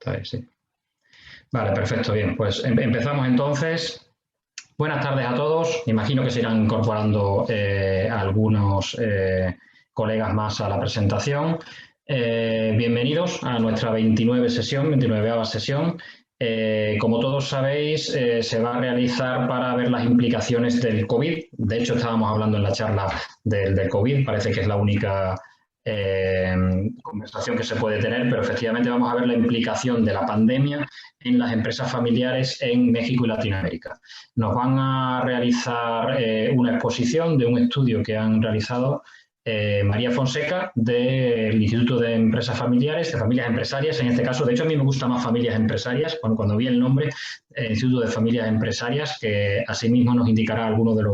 Está bien, sí. Vale, perfecto, bien. Pues empezamos entonces. Buenas tardes a todos. Imagino que se irán incorporando algunos colegas más a la presentación. Bienvenidos a nuestra 29ª sesión. Como todos sabéis, se va a realizar para ver las implicaciones del COVID. De hecho, estábamos hablando en la charla del COVID. Parece que es la única conversación que se puede tener, pero efectivamente vamos a ver la implicación de la pandemia en las empresas familiares en México y Latinoamérica. Nos van a realizar una exposición de un estudio que han realizado María Fonseca del Instituto de Empresas Familiares, de Familias Empresarias, en este caso. De hecho, a mí me gusta más Familias Empresarias, cuando vi el nombre, Instituto de Familias Empresarias, que asimismo nos indicará algunos de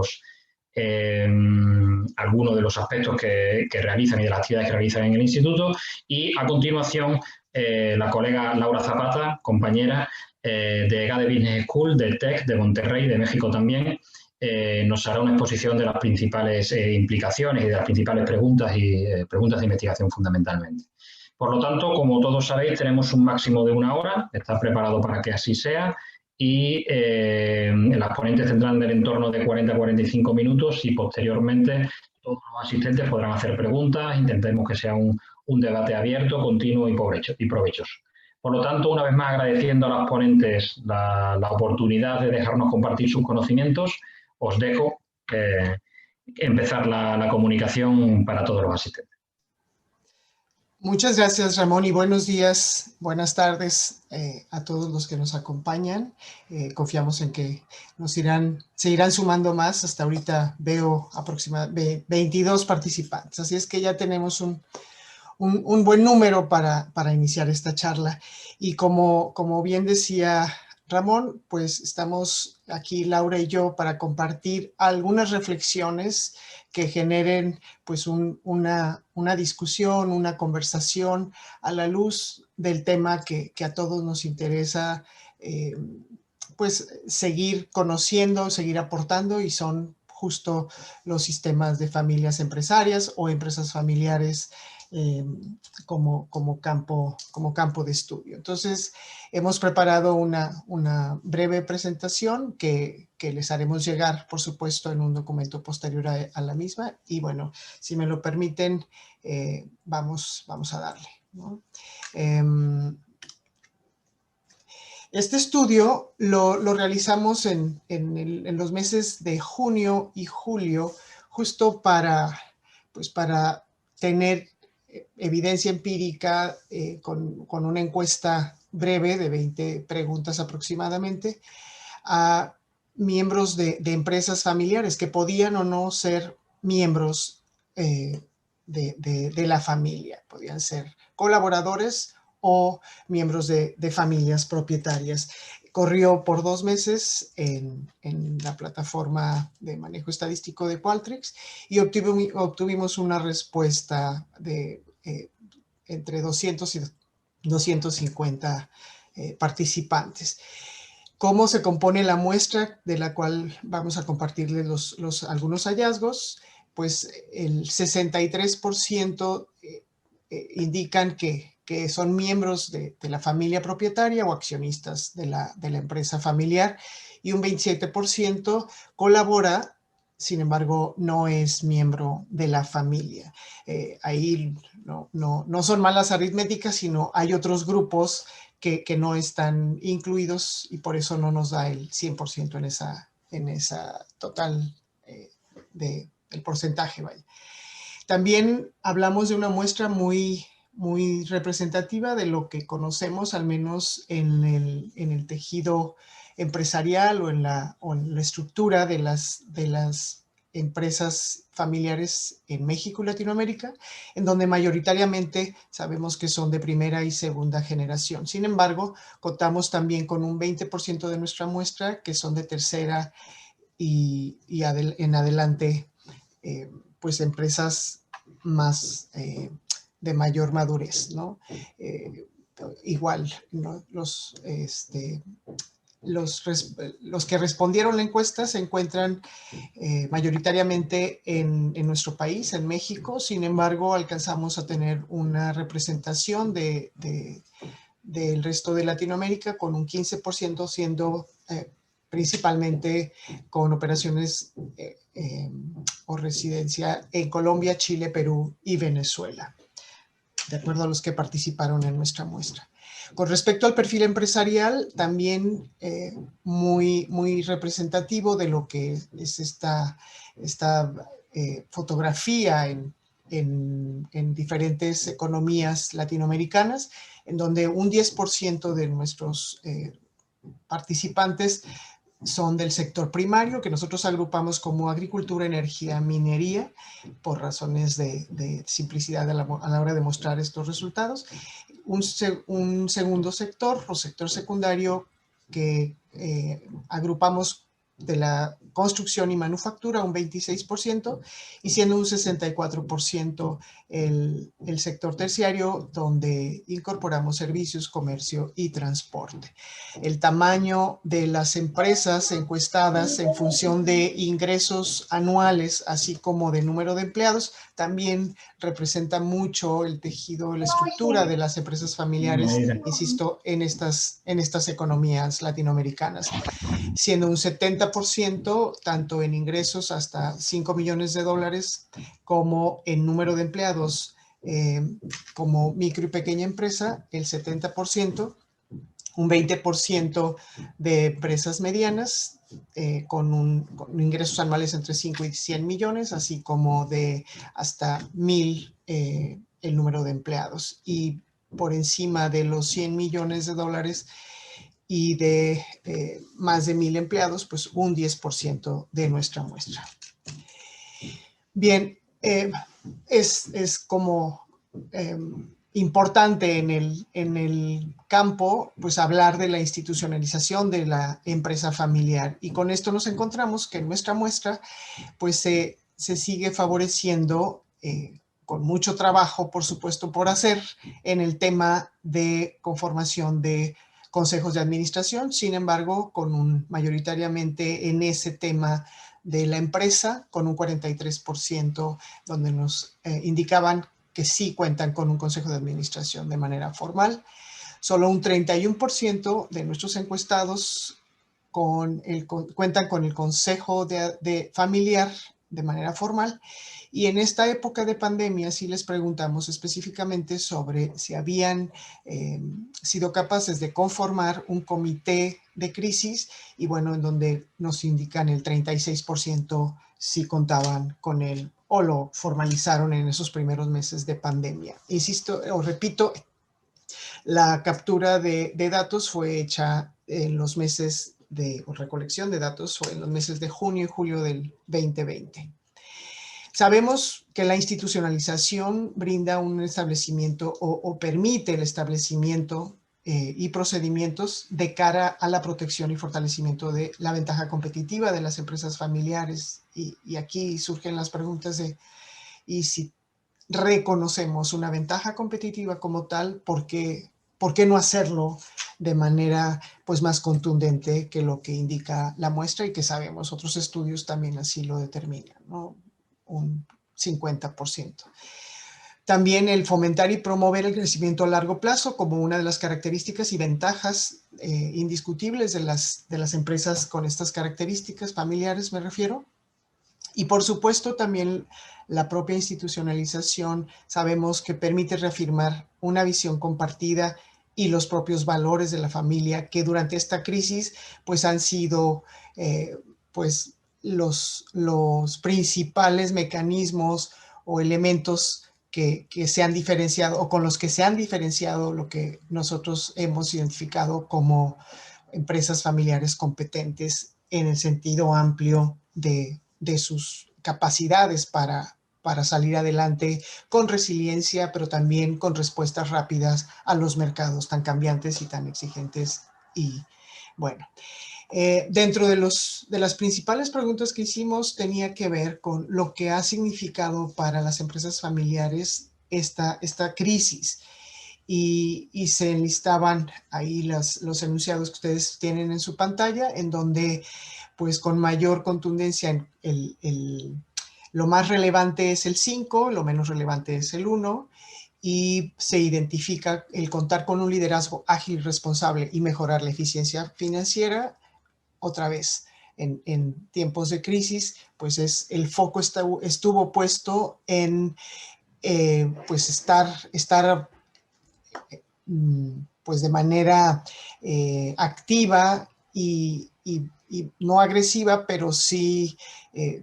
los aspectos que realizan y de las actividades que realizan en el instituto. Y a continuación, la colega Laura Zapata, compañera de EGADE Business School, del TEC de Monterrey, de México también, nos hará una exposición de las principales implicaciones y de las principales preguntas preguntas de investigación fundamentalmente. Por lo tanto, como todos sabéis, tenemos un máximo de 1 hora, está preparado para que así sea, y las ponentes tendrán del entorno de 40 a 45 minutos y posteriormente todos los asistentes podrán hacer preguntas. Intentemos que sea un debate abierto, continuo y provechoso. Por lo tanto, una vez más agradeciendo a las ponentes la oportunidad de dejarnos compartir sus conocimientos, os dejo empezar la comunicación para todos los asistentes. Muchas gracias, Ramón, y buenos días, buenas tardes a todos los que nos acompañan. Confiamos en que se irán sumando más. Hasta ahorita veo aproximadamente 22 participantes, así es que ya tenemos un buen número para iniciar esta charla. Y como bien decía Ramón, pues estamos aquí Laura y yo para compartir algunas reflexiones que generen pues una discusión, una conversación a la luz del tema que a todos nos interesa pues seguir conociendo, seguir aportando, y son justo los sistemas de familias empresarias o empresas familiares como campo de estudio. Entonces, hemos preparado una breve presentación que les haremos llegar, por supuesto, en un documento posterior a la misma. Y bueno, si me lo permiten, vamos a darle, ¿no? Este estudio lo realizamos en los meses de junio y julio, justo para tener evidencia empírica con una encuesta breve de 20 preguntas aproximadamente a miembros de empresas familiares que podían o no ser miembros de la familia. Podían ser colaboradores o miembros de familias propietarias. Corrió por 2 meses en la plataforma de manejo estadístico de Qualtrics y obtuvimos una respuesta de entre 200 y 250 participantes. ¿Cómo se compone la muestra de la cual vamos a compartirles algunos hallazgos? Pues el 63% indican que son miembros de la familia propietaria o accionistas de la empresa familiar, y un 27% colabora, sin embargo, no es miembro de la familia. Ahí no son malas aritméticas, sino hay otros grupos que no están incluidos y por eso no nos da el 100% en esa total del porcentaje. Vaya. También hablamos de una muestra muy representativa de lo que conocemos, al menos en el tejido empresarial o en la estructura de las empresas familiares en México y Latinoamérica, en donde mayoritariamente sabemos que son de primera y segunda generación. Sin embargo, contamos también con un 20% de nuestra muestra que son de tercera y en adelante, pues empresas más de mayor madurez, ¿no? Igual, ¿no? Los que respondieron la encuesta se encuentran mayoritariamente en nuestro país, en México. Sin embargo, alcanzamos a tener una representación de del resto de Latinoamérica, con un 15% siendo principalmente con operaciones o residencia en Colombia, Chile, Perú y Venezuela, de acuerdo a los que participaron en nuestra muestra. Con respecto al perfil empresarial, también muy representativo de lo que es esta fotografía en diferentes economías latinoamericanas, en donde un 10% de nuestros participantes son del sector primario, que nosotros agrupamos como agricultura, energía, minería, por razones de simplicidad a la hora de mostrar estos resultados. Un segundo sector o sector secundario que agrupamos de la construcción y manufactura, un 26%, y siendo un 64% el sector terciario, donde incorporamos servicios, comercio y transporte. El tamaño de las empresas encuestadas en función de ingresos anuales, así como de número de empleados, también representa mucho el tejido, la estructura de las empresas familiares, insisto, en estas economías latinoamericanas, siendo un 70% tanto en ingresos hasta $5 millones, como en número de empleados como micro y pequeña empresa, el 70%, un 20% de empresas medianas con ingresos anuales entre 5 y 100 millones, así como de hasta 1,000 el número de empleados. Y por encima de los 100 millones de dólares y de más de 1,000 empleados, pues un 10% de nuestra muestra. Bien, es como importante en el campo, pues hablar de la institucionalización de la empresa familiar. Y con esto nos encontramos que en nuestra muestra, pues se sigue favoreciendo con mucho trabajo, por supuesto, por hacer en el tema de conformación de consejos de administración. Sin embargo, mayoritariamente en ese tema de la empresa, con un 43%, donde nos indicaban que sí cuentan con un consejo de administración de manera formal. Solo un 31% de nuestros encuestados cuentan con el consejo de familiar de manera formal. Y en esta época de pandemia sí les preguntamos específicamente sobre si habían sido capaces de conformar un comité de crisis, y bueno, en donde nos indican el 36% sí contaban con él o lo formalizaron en esos primeros meses de pandemia. Insisto, o repito, la captura de datos fue hecha en los meses o recolección de datos fue en los meses de junio y julio del 2020. Sabemos que la institucionalización brinda un establecimiento o permite el establecimiento y procedimientos de cara a la protección y fortalecimiento de la ventaja competitiva de las empresas familiares. Y aquí surgen las preguntas de, ¿y si reconocemos una ventaja competitiva como tal, por qué no hacerlo de manera pues más contundente que lo que indica la muestra y que sabemos otros estudios también así lo determinan, ¿no? Un 50%. También el fomentar y promover el crecimiento a largo plazo como una de las características y ventajas indiscutibles de las empresas con estas características familiares, me refiero. Y por supuesto también la propia institucionalización sabemos que permite reafirmar una visión compartida y los propios valores de la familia que durante esta crisis pues han sido pues los principales mecanismos o elementos que se han diferenciado o con los que se han diferenciado lo que nosotros hemos identificado como empresas familiares competentes en el sentido amplio de sus capacidades para salir adelante con resiliencia, pero también con respuestas rápidas a los mercados tan cambiantes y tan exigentes. Y bueno, dentro de las principales preguntas que hicimos tenía que ver con lo que ha significado para las empresas familiares esta crisis. Y se enlistaban ahí los enunciados que ustedes tienen en su pantalla, en donde pues con mayor contundencia lo más relevante es el 5, lo menos relevante es el 1, y se identifica el contar con un liderazgo ágil y responsable y mejorar la eficiencia financiera. Otra vez, en tiempos de crisis, pues el foco estuvo puesto en pues estar pues de manera activa y no agresiva, pero sí,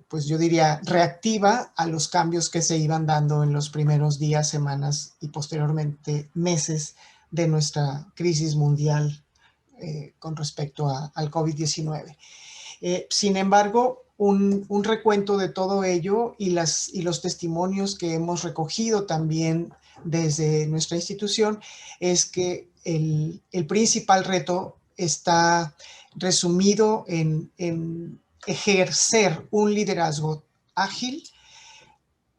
pues yo diría reactiva a los cambios que se iban dando en los primeros días, semanas y posteriormente meses de nuestra crisis mundial con respecto al COVID-19. Sin embargo, un recuento de todo ello y los testimonios que hemos recogido también desde nuestra institución es que el principal reto está resumido en ejercer un liderazgo ágil,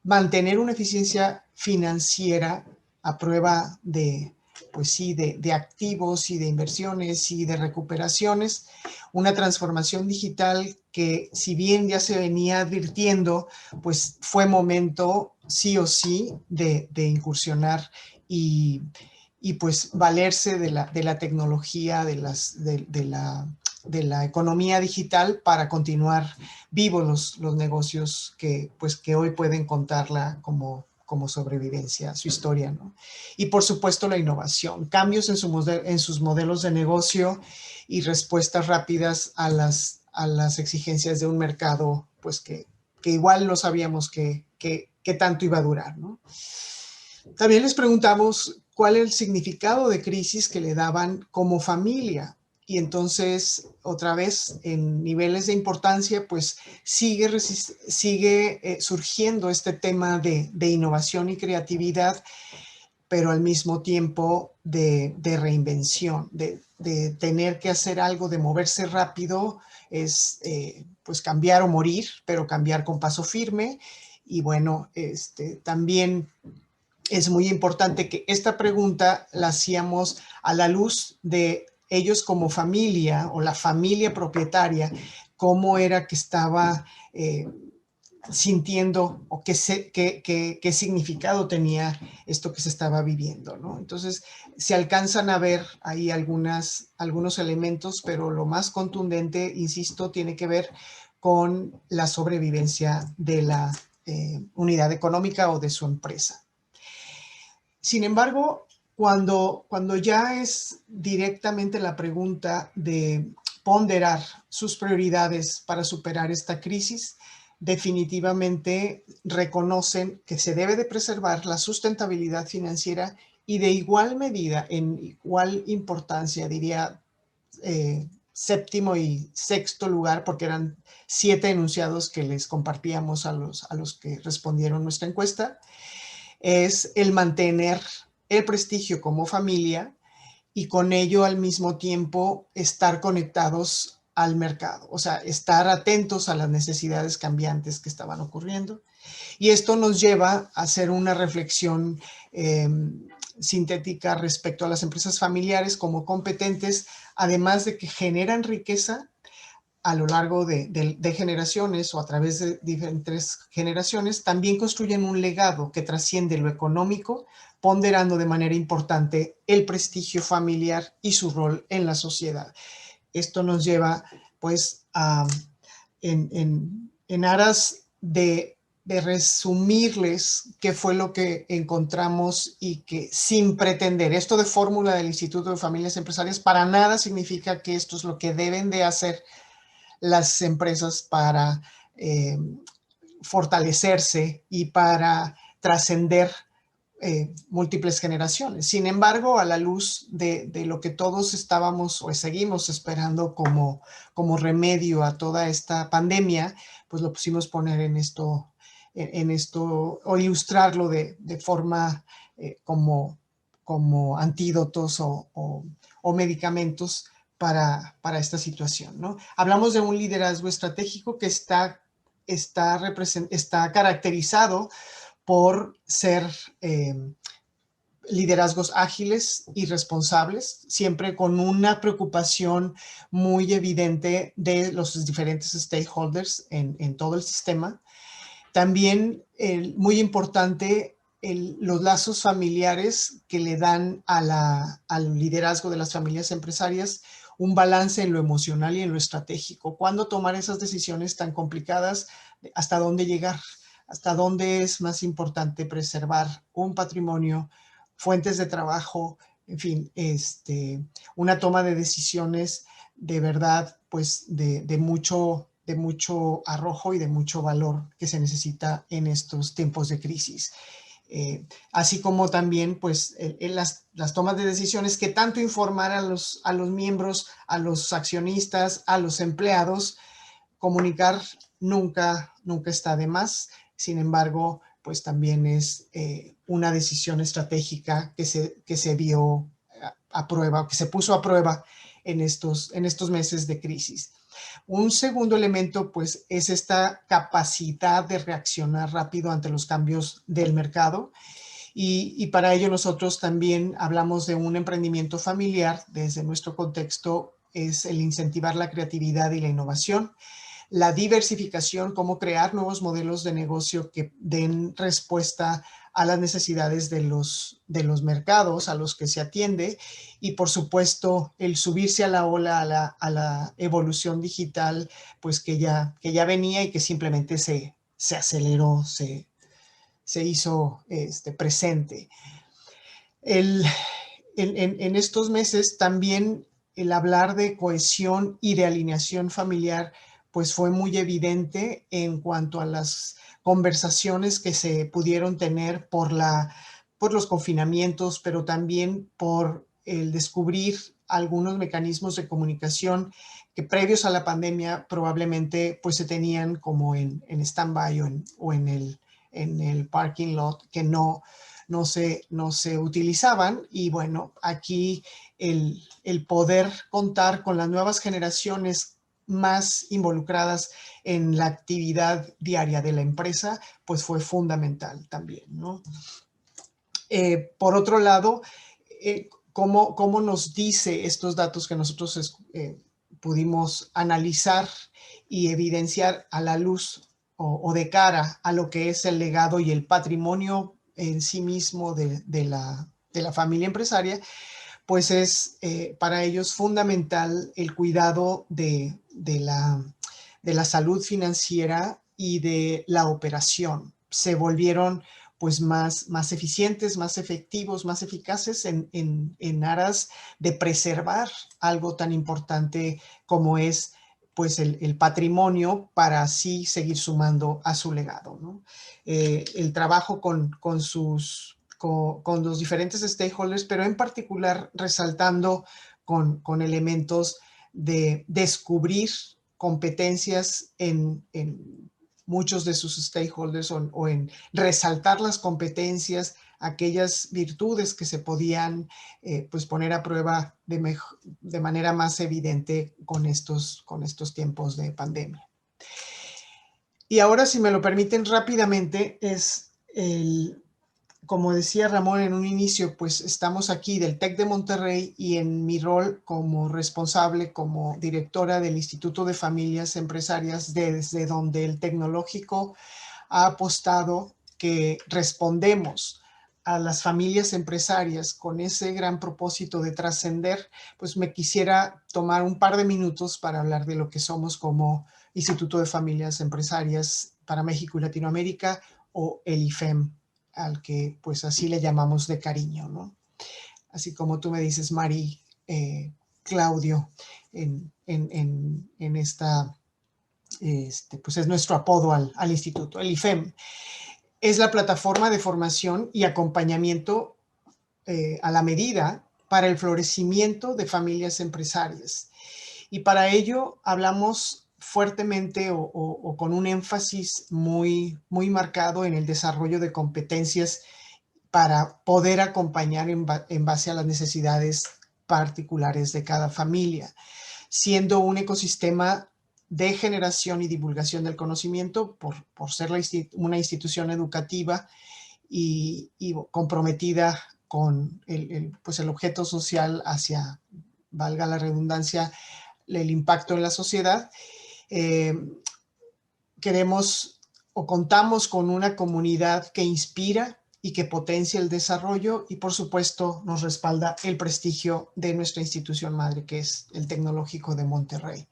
mantener una eficiencia financiera a prueba de, pues sí, de activos y de inversiones y de recuperaciones, una transformación digital que, si bien ya se venía advirtiendo, pues fue momento sí o sí de incursionar y pues valerse de la tecnología, de la economía digital para continuar vivos los negocios pues, que hoy pueden contarla como sobrevivencia, su historia, ¿no? Y por supuesto la innovación, cambios en sus modelos de negocio y respuestas rápidas a las exigencias de un mercado, pues que igual no sabíamos que tanto iba a durar, ¿no? También les preguntamos cuál es el significado de crisis que le daban como familia. Y entonces, otra vez, en niveles de importancia, pues sigue surgiendo este tema de innovación y creatividad, pero al mismo tiempo de reinvención, de tener que hacer algo, de moverse rápido, es pues cambiar o morir, pero cambiar con paso firme. Y bueno, también es muy importante que esta pregunta la hacíamos a la luz de ellos como familia o la familia propietaria, cómo era que estaba sintiendo o qué significado tenía esto que se estaba viviendo, ¿no? Entonces, se alcanzan a ver ahí algunos elementos, pero lo más contundente, insisto, tiene que ver con la sobrevivencia de la unidad económica o de su empresa. Sin embargo, cuando ya es directamente la pregunta de ponderar sus prioridades para superar esta crisis, definitivamente reconocen que se debe de preservar la sustentabilidad financiera y de igual medida, en igual importancia, diría séptimo y sexto lugar, porque eran 7 enunciados que les compartíamos a los que respondieron nuestra encuesta, es el mantener el prestigio como familia y con ello al mismo tiempo estar conectados al mercado, o sea, estar atentos a las necesidades cambiantes que estaban ocurriendo. Y esto nos lleva a hacer una reflexión sintética respecto a las empresas familiares como competentes, además de que generan riqueza a lo largo de generaciones o a través de diferentes generaciones, también construyen un legado que trasciende lo económico, ponderando de manera importante el prestigio familiar y su rol en la sociedad. Esto nos lleva, pues, en aras de resumirles qué fue lo que encontramos y que sin pretender, esto de fórmula del Instituto de Familias Empresarias para nada significa que esto es lo que deben de hacer las empresas para fortalecerse y para trascender múltiples generaciones. Sin embargo, a la luz de lo que todos estábamos o seguimos esperando como remedio a toda esta pandemia, pues lo pusimos poner en esto o ilustrarlo de forma como antídotos o medicamentos para esta situación, ¿no? Hablamos de un liderazgo estratégico que está caracterizado por ser liderazgos ágiles y responsables, siempre con una preocupación muy evidente de los diferentes stakeholders en todo el sistema. También muy importante los lazos familiares que le dan al liderazgo de las familias empresarias un balance en lo emocional y en lo estratégico. ¿Cuándo tomar esas decisiones tan complicadas? ¿Hasta dónde llegar? ¿Hasta dónde es más importante preservar un patrimonio, fuentes de trabajo, en fin, una toma de decisiones de verdad, pues de mucho arrojo y de mucho valor que se necesita en estos tiempos de crisis? Así como también pues en las tomas de decisiones, que tanto informar a los miembros, a los accionistas, a los empleados. Comunicar nunca está de más. Sin embargo, pues también es una decisión estratégica que se vio a prueba, que se puso a prueba en estos meses de crisis. Un segundo elemento, pues, es esta capacidad de reaccionar rápido ante los cambios del mercado. Y para ello nosotros también hablamos de un emprendimiento familiar. Desde nuestro contexto es el incentivar la creatividad y la innovación, la diversificación, cómo crear nuevos modelos de negocio que den respuesta a las necesidades de los mercados a los que se atiende, y por supuesto el subirse a la ola, a la evolución digital, pues que ya venía y que simplemente se aceleró, se hizo presente. En estos meses también el hablar de cohesión y de alineación familiar pues fue muy evidente en cuanto a las conversaciones que se pudieron tener por los confinamientos, pero también por el descubrir algunos mecanismos de comunicación que previos a la pandemia probablemente pues se tenían como en stand-by o en el parking lot, que no se utilizaban. Y bueno, aquí el poder contar con las nuevas generaciones más involucradas en la actividad diaria de la empresa, pues fue fundamental también, ¿no? Por otro lado, ¿cómo nos dice estos datos que nosotros pudimos analizar y evidenciar a la luz o de cara a lo que es el legado y el patrimonio en sí mismo de la familia empresaria? Pues es para ellos fundamental el cuidado de la salud financiera y de la operación. Se volvieron pues más eficientes, más efectivos, más eficaces en aras de preservar algo tan importante como es pues el patrimonio, para así seguir sumando a su legado, ¿no? El trabajo con los diferentes stakeholders, pero en particular resaltando con elementos de descubrir competencias en muchos de sus stakeholders, o en resaltar las competencias, aquellas virtudes que se podían pues poner a prueba de manera más evidente con estos tiempos de pandemia. Y ahora, si me lo permiten rápidamente, como decía Ramón en un inicio, pues estamos aquí del TEC de Monterrey, y en mi rol como responsable, como directora del Instituto de Familias Empresarias, desde donde el tecnológico ha apostado que respondemos a las familias empresarias con ese gran propósito de trascender, pues me quisiera tomar un par de minutos para hablar de lo que somos como Instituto de Familias Empresarias para México y Latinoamérica, o el IFEM, al que pues así le llamamos de cariño, ¿no? Así como tú me dices, Mari, Claudio, en esta, pues es nuestro apodo al instituto. El IFEM es la plataforma de formación y acompañamiento a la medida para el florecimiento de familias empresarias. Y para ello hablamos fuertemente o con un énfasis muy marcado en el desarrollo de competencias para poder acompañar en base a las necesidades particulares de cada familia, siendo un ecosistema de generación y divulgación del conocimiento por ser una institución educativa y comprometida con pues el objeto social hacia, valga la redundancia, el impacto en la sociedad. Queremos o contamos con una comunidad que inspira y que potencia el desarrollo, y por supuesto nos respalda el prestigio de nuestra institución madre, que es el Tecnológico de Monterrey.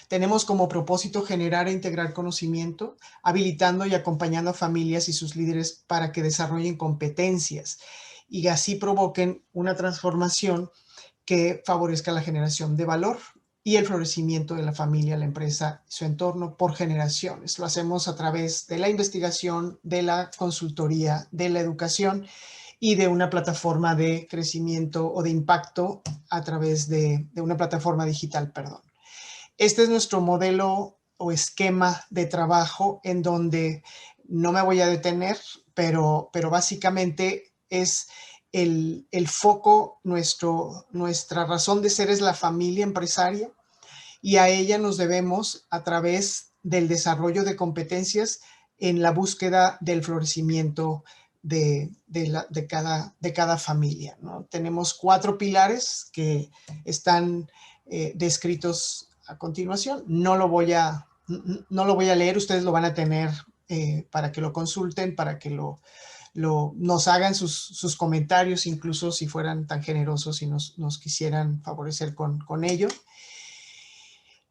Tenemos como propósito generar e integrar conocimiento, habilitando y acompañando a familias y sus líderes para que desarrollen competencias y así provoquen una transformación que favorezca la generación de valor y el florecimiento de la familia, la empresa y su entorno por generaciones. Lo hacemos a través de la investigación, de la consultoría, de la educación y de una plataforma de crecimiento o de impacto a través de una plataforma digital, perdón. Este es nuestro modelo o esquema de trabajo en donde no me voy a detener, pero básicamente es el foco, nuestra razón de ser es la familia empresaria, y a ella nos debemos a través del desarrollo de competencias en la búsqueda del florecimiento de cada familia, ¿no? Tenemos 4 pilares que están descritos a continuación. No lo voy a leer, ustedes lo van a tener para que lo consulten, para que nos hagan sus comentarios, incluso si fueran tan generosos y nos quisieran favorecer con ello.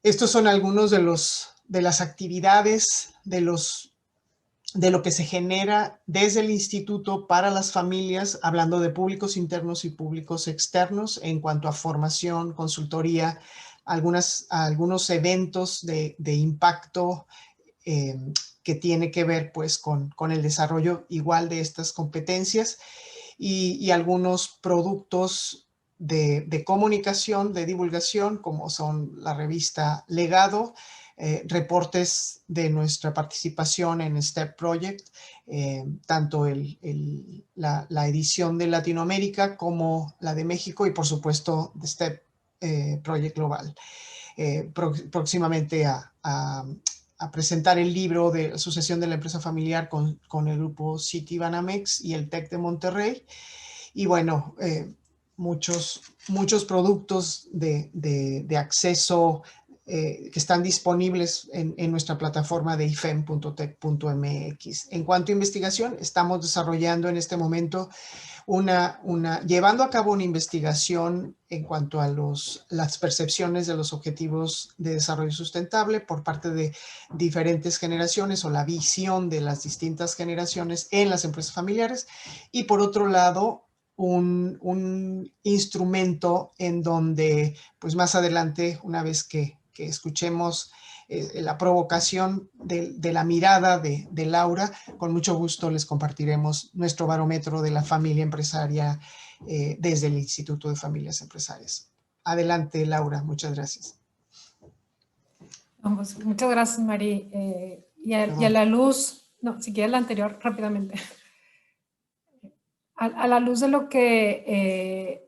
Estos son algunos de las actividades, de lo que se genera desde el instituto para las familias, hablando de públicos internos y públicos externos en cuanto a formación, consultoría, algunos eventos de impacto que tiene que ver pues con el desarrollo igual de estas competencias, y algunos productos de comunicación, de divulgación, como son la revista Legado, reportes de nuestra participación en STEP Project, tanto la edición de Latinoamérica como la de México, y por supuesto de STEP Project Global. Próximamente a presentar el libro de Asociación de la Empresa Familiar con el grupo Citibanamex y el TEC de Monterrey. Y bueno, muchos productos de acceso que están disponibles en nuestra plataforma de ifem.tec.mx. En cuanto a investigación, estamos desarrollando en este momento llevando a cabo una investigación en cuanto a las percepciones de los objetivos de desarrollo sustentable por parte de diferentes generaciones, o la visión de las distintas generaciones en las empresas familiares, y por otro lado, un instrumento en donde, pues más adelante, una vez que escuchemos la provocación de la mirada de Laura, con mucho gusto les compartiremos nuestro barómetro de la familia empresaria desde el Instituto de Familias Empresarias. Adelante, Laura, muchas gracias. Vamos, muchas gracias, Mari. Y a la luz, no, si quieres la anterior, rápidamente. A la luz de lo que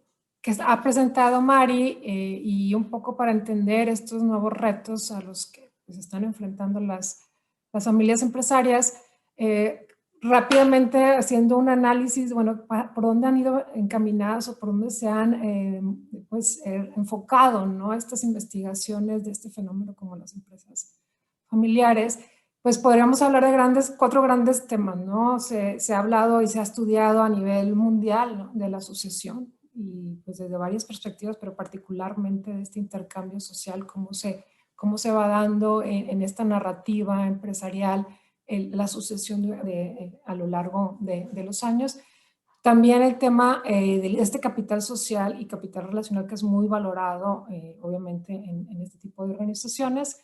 ha presentado Mari, y un poco para entender estos nuevos retos a los que se están enfrentando las familias empresarias, rápidamente haciendo un análisis, bueno, por dónde han ido encaminadas o por dónde se han enfocado, ¿no?, estas investigaciones de este fenómeno como las empresas familiares. Pues podríamos hablar de 4 grandes temas, ¿no? Se ha hablado y se ha estudiado a nivel mundial, ¿no?, de la sucesión, y pues desde varias perspectivas, pero particularmente de este intercambio social, cómo se va dando en esta narrativa empresarial la sucesión a lo largo de los años. También el tema de este capital social y capital relacional, que es muy valorado, obviamente, en este tipo de organizaciones.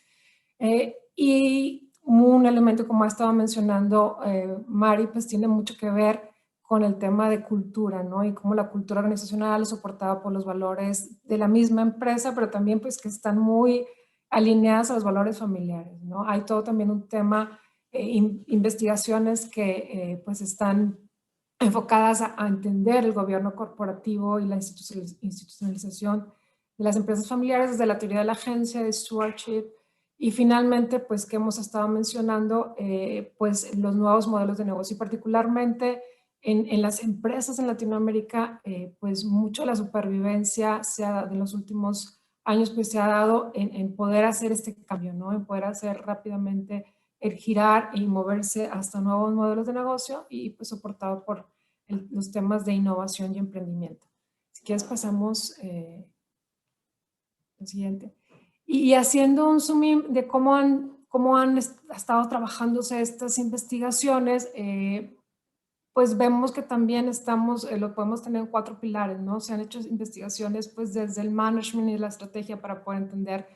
Y un elemento, como ha estado mencionando Mari, pues tiene mucho que ver con el tema de cultura, ¿no? Y cómo la cultura organizacional es soportada por los valores de la misma empresa, pero también pues que están muy alineadas a los valores familiares, ¿no? Hay todo también un tema, investigaciones que pues están enfocadas a entender el gobierno corporativo y la institucionalización de las empresas familiares desde la teoría de la agencia, de stewardship, y finalmente, pues que hemos estado mencionando, pues los nuevos modelos de negocio, y particularmente en las empresas en Latinoamérica, pues mucho de la supervivencia en los últimos años pues se ha dado en poder hacer este cambio, ¿no? En poder hacer rápidamente el girar y moverse hasta nuevos modelos de negocio, y pues soportado por los temas de innovación y emprendimiento. Si quieres pasamos al siguiente. Y haciendo un zoom in de cómo han estado trabajándose estas investigaciones, pues vemos que también lo podemos tener en 4 pilares, ¿no? Se han hecho investigaciones pues desde el management y la estrategia para poder entender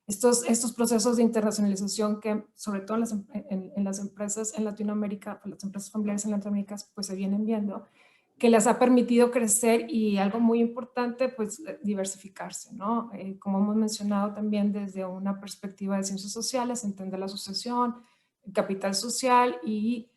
estos procesos de internacionalización que sobre todo en las empresas en Latinoamérica, las empresas familiares en Latinoamérica pues se vienen viendo, que les ha permitido crecer y algo muy importante, pues diversificarse, ¿no? Como hemos mencionado también desde una perspectiva de ciencias sociales, entender la asociación, el capital social y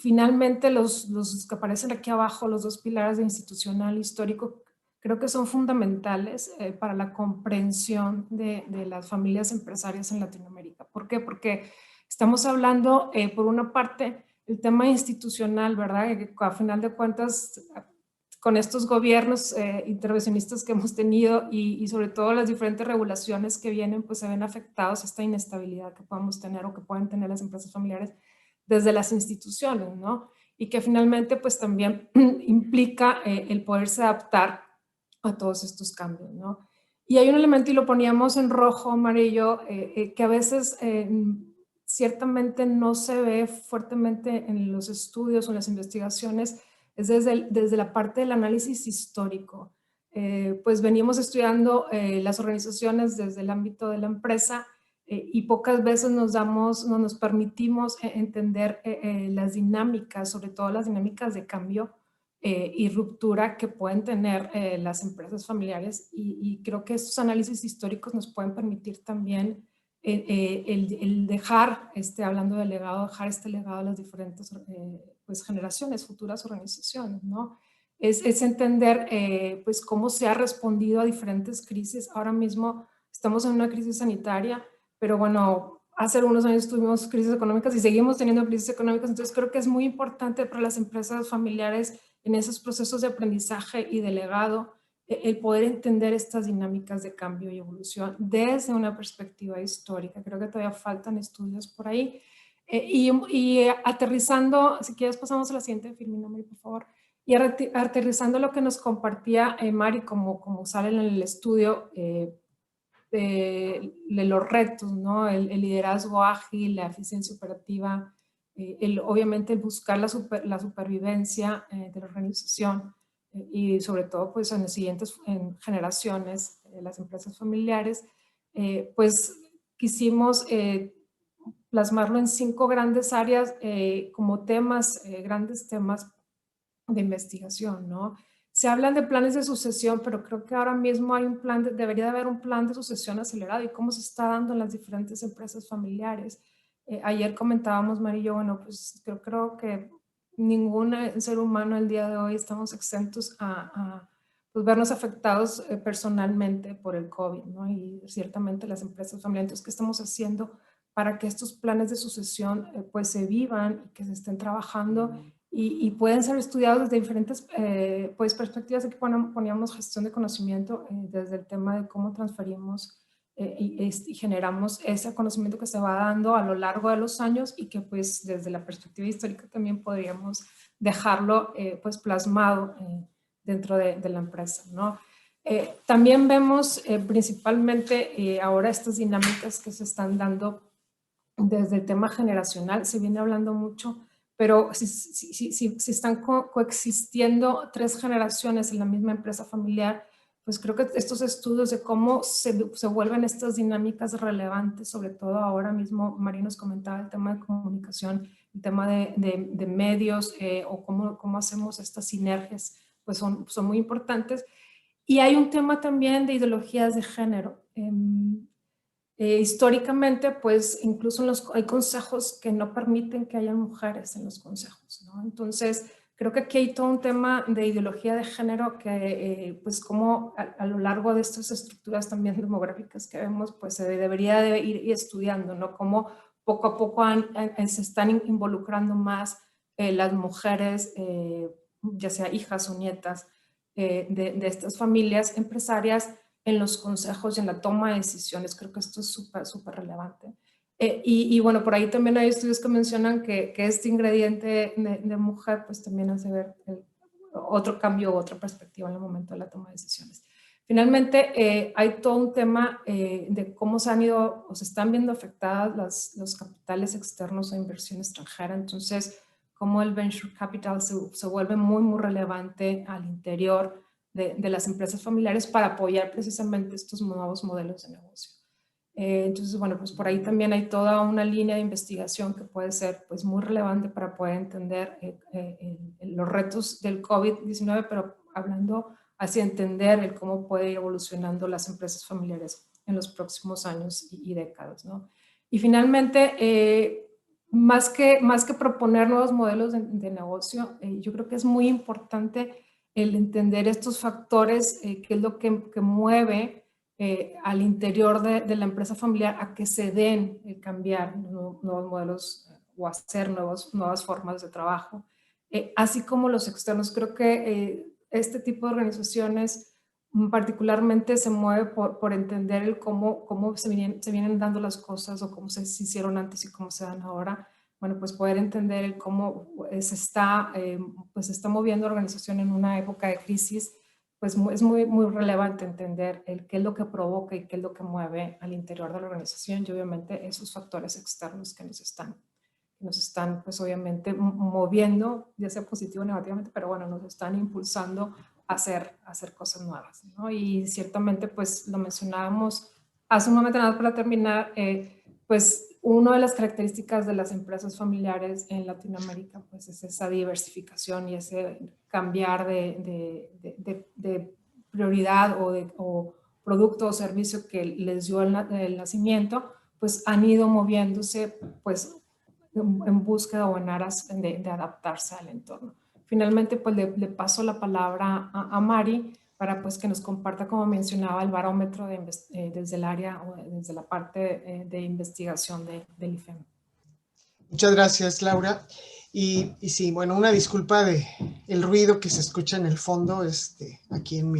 finalmente los que aparecen aquí abajo, los 2 pilares de institucional e histórico, creo que son fundamentales para la comprensión de las familias empresarias en Latinoamérica. ¿Por qué? Porque estamos hablando, por una parte, el tema institucional, ¿verdad? Que a final de cuentas, con estos gobiernos intervencionistas que hemos tenido y sobre todo las diferentes regulaciones que vienen, pues se ven afectados esta inestabilidad que podemos tener o que pueden tener las empresas familiares desde las instituciones, ¿no? Y que finalmente pues también implica el poderse adaptar a todos estos cambios, ¿no? Y hay un elemento, y lo poníamos en rojo, amarillo, que a veces ciertamente no se ve fuertemente en los estudios o en las investigaciones, es desde la parte del análisis histórico. Pues venimos estudiando las organizaciones desde el ámbito de la empresa y pocas veces nos permitimos entender las dinámicas, sobre todo las dinámicas de cambio y ruptura que pueden tener las empresas familiares y creo que estos análisis históricos nos pueden permitir también el dejar, hablando del legado, dejar este legado a las diferentes pues, generaciones, futuras organizaciones, ¿no? Es entender pues cómo se ha respondido a diferentes crisis. Ahora mismo estamos en una crisis sanitaria, pero bueno, hace unos años tuvimos crisis económicas y seguimos teniendo crisis económicas, entonces creo que es muy importante para las empresas familiares en esos procesos de aprendizaje y de legado, el poder entender estas dinámicas de cambio y evolución desde una perspectiva histórica. Creo que todavía faltan estudios por ahí. Y aterrizando, si quieres pasamos a la siguiente, Firmina, Mari, por favor. Y aterrizando lo que nos compartía Mari, como sale en el estudio, de los retos, ¿no? El liderazgo ágil, la eficiencia operativa, obviamente el buscar la supervivencia de la organización y sobre todo pues en las siguientes generaciones de las empresas familiares, pues quisimos plasmarlo en 5 grandes áreas como temas, grandes temas de investigación, ¿no? Se hablan de planes de sucesión, pero creo que ahora mismo hay debería de haber un plan de sucesión acelerado y cómo se está dando en las diferentes empresas familiares. Ayer comentábamos, Marillo, bueno, pues creo que ningún ser humano el día de hoy estamos exentos a pues, vernos afectados personalmente por el COVID, ¿no? Y ciertamente las empresas familiares. Entonces, ¿qué estamos haciendo para que estos planes de sucesión pues se vivan y que se estén trabajando y pueden ser estudiados desde diferentes pues, perspectivas? Aquí poníamos gestión de conocimiento desde el tema de cómo transferimos y generamos ese conocimiento que se va dando a lo largo de los años y que pues desde la perspectiva histórica también podríamos dejarlo pues plasmado dentro de la empresa, ¿no? También vemos principalmente ahora estas dinámicas que se están dando desde el tema generacional. Se viene hablando mucho, pero si están coexistiendo 3 generaciones en la misma empresa familiar, pues creo que estos estudios de cómo se vuelven estas dinámicas relevantes, sobre todo ahora mismo, María nos comentaba el tema de comunicación, el tema de medios o cómo hacemos estas sinergias, pues son muy importantes. Y hay un tema también de ideologías de género. Históricamente, pues incluso hay consejos que no permiten que haya mujeres en los consejos, ¿no? Entonces, creo que aquí hay todo un tema de ideología de género que, pues como a lo largo de estas estructuras también demográficas que vemos, pues se debería de ir estudiando, ¿no? Cómo poco a poco se están involucrando más las mujeres, ya sea hijas o nietas de estas familias empresarias, en los consejos y en la toma de decisiones. Creo que esto es súper relevante. Y bueno, por ahí también hay estudios que mencionan que este ingrediente de mujer pues también hace ver otro cambio, otra perspectiva en el momento de la toma de decisiones. Finalmente, hay todo un tema de cómo se han ido o se están viendo afectadas los capitales externos o inversión extranjera. Entonces, cómo el venture capital se vuelve muy, muy relevante al interior de las empresas familiares para apoyar precisamente estos nuevos modelos de negocio. Entonces, bueno, pues por ahí también hay toda una línea de investigación que puede ser pues muy relevante para poder entender los retos del COVID-19, pero hablando hacia entender el cómo puede ir evolucionando las empresas familiares en los próximos años y décadas, ¿no? Y finalmente, más que proponer nuevos modelos de negocio, yo creo que es muy importante el entender estos factores, que es lo que mueve al interior de la empresa familiar a que se den el cambiar nuevos modelos o hacer nuevas formas de trabajo, así como los externos. Creo que este tipo de organizaciones particularmente se mueve por entender el cómo se vienen dando las cosas o cómo se hicieron antes y cómo se dan ahora. Bueno, pues poder entender el cómo se está moviendo la organización en una época de crisis, pues es muy, muy relevante entender qué es lo que provoca y qué es lo que mueve al interior de la organización, y obviamente esos factores externos que nos están pues obviamente moviendo, ya sea positivo o negativamente, pero bueno, nos están impulsando a hacer cosas nuevas, ¿no? Y ciertamente pues lo mencionábamos hace un momento, nada para terminar, pues una de las características de las empresas familiares en Latinoamérica pues es esa diversificación y ese cambiar de prioridad o producto o servicio que les dio el nacimiento, pues han ido moviéndose pues en búsqueda o en aras de adaptarse al entorno. Finalmente, pues le paso la palabra a Mari para pues que nos comparta, como mencionaba, el barómetro desde el área o desde la parte de investigación del IFEM. Muchas gracias, Laura. Y sí, bueno, una disculpa de el ruido que se escucha en el fondo aquí en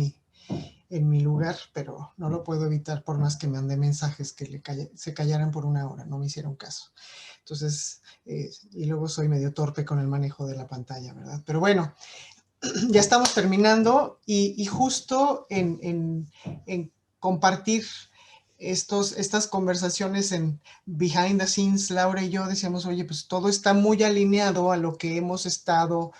mi lugar, pero no lo puedo evitar por más que me mandé mensajes que se callaran por una hora, no me hicieron caso. Entonces, y luego soy medio torpe con el manejo de la pantalla, ¿verdad? Pero bueno, ya estamos terminando y justo en compartir estas conversaciones en behind the scenes, Laura y yo decíamos, oye, pues todo está muy alineado a lo que hemos estado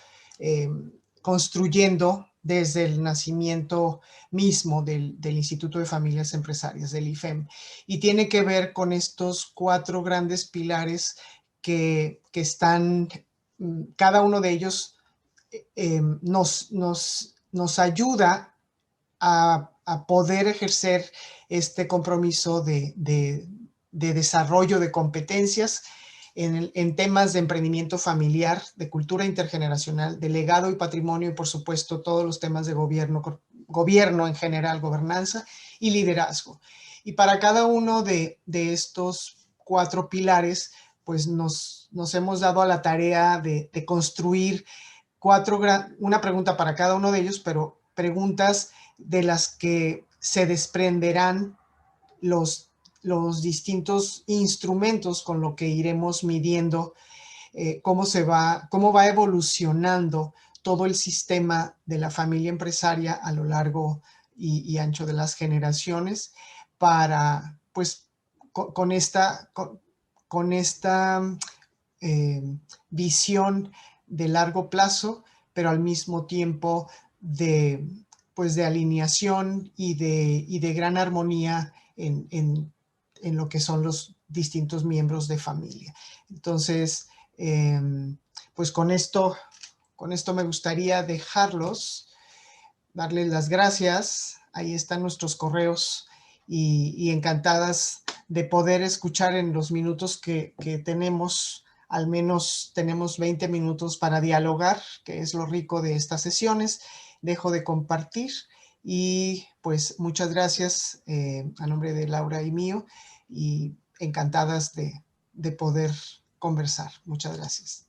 construyendo desde el nacimiento mismo del Instituto de Familias Empresarias, del IFEM, y tiene que ver con estos 4 grandes pilares que están, cada uno de ellos nos ayuda a poder ejercer este compromiso de desarrollo de competencias en temas de emprendimiento familiar, de cultura intergeneracional, de legado y patrimonio y por supuesto todos los temas de gobierno en general, gobernanza y liderazgo. Y para cada uno de estos 4 pilares, pues nos hemos dado a la tarea de construir una pregunta para cada uno de ellos, pero preguntas de las que se desprenderán los distintos instrumentos con lo que iremos midiendo cómo va evolucionando todo el sistema de la familia empresaria a lo largo y ancho de las generaciones para, pues, con esta visión de largo plazo, pero al mismo tiempo de alineación y de gran armonía en lo que son los distintos miembros de familia. Entonces, pues con esto me gustaría dejarlos, darles las gracias. Ahí están nuestros correos y encantadas de poder escuchar en los minutos que tenemos. Al menos tenemos 20 minutos para dialogar, que es lo rico de estas sesiones. Dejo de compartir y pues muchas gracias a nombre de Laura y mío y encantadas de poder conversar. Muchas gracias.